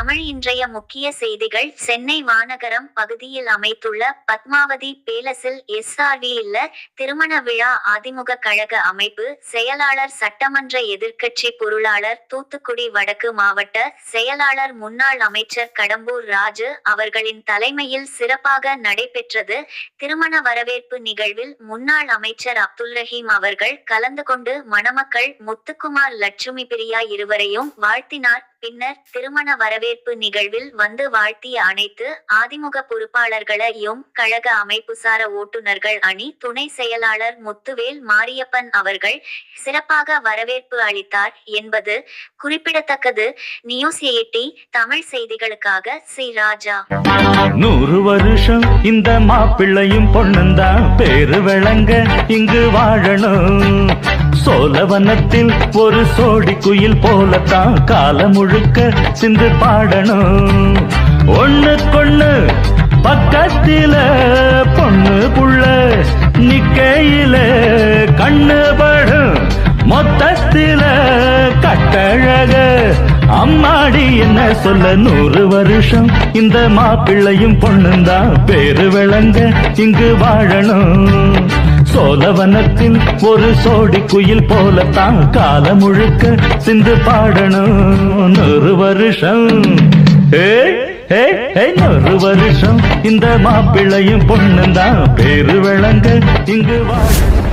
தமிழ் இன்றைய முக்கிய செய்திகள். சென்னை மாநகரம் பகுதியில் அமைத்துள்ள பத்மாவதி பேலஸில் SRV இல்ல திருமண விழா. அதிமுக கழக அமைப்பு செயலாளர், சட்டமன்ற எதிர்க்கட்சி பொருளாளர், தூத்துக்குடி வடக்கு மாவட்ட செயலாளர், முன்னாள் அமைச்சர் கடம்பூர் ராஜு அவர்களின் தலைமையில் சிறப்பாக நடைபெற்றது. திருமண வரவேற்பு நிகழ்வில் முன்னாள் அமைச்சர் அப்துல்ரஹீம் அவர்கள் கலந்து கொண்டு மணமக்கள் முத்துக்குமார், லட்சுமி பிரியா இருவரையும் வாழ்த்தினார். பின்னர் திருமண வரவேற்பு நிகழ்வில் வந்து வாழ்த்திய அனைத்து அதிமுக பொறுப்பாளர்களையும் கழக அமைப்புசார ஓட்டுநர்கள் அணி துணை செயலாளர் முத்துவேல் மாரியப்பன் அவர்கள் சிறப்பாக வரவேற்பு அளித்தார் என்பது குறிப்பிடத்தக்கது. நியூஸ் 80 தமிழ் செய்திகளுக்காக சி ராஜா. 100 வருஷம் இந்த மாப்பிள்ளையும் பொண்ணுந்தான் பேரு விளங்க இங்கு வாழணும். சோழவனத்தில் ஒரு சோடி குயில் போலத்தான் காலம் முழுக்க சிந்து பாடணும். ஒண்ணுக்கொண்ணு பக்கத்தில பொண்ணு புள்ள நிக்கையில கண்ணு படும். மொத்தத்தில கட்டழக அம்மாடி என்ன சொல்ல. 100 வருஷம் இந்த மாப்பிள்ளையும் பொண்ணுந்தான் பேரு விளங்க இங்கு வாழணும். சோழவனத்தில் ஒரு சோடி குயில் போலத்தான் காலம் முழுக்க சிந்து பாடணும். 100 வருஷம் 100 வருஷம் இந்த மாப்பிள்ளையும் பொண்ணுந்தான் பேரு விளங்க இங்கு வாழணும்.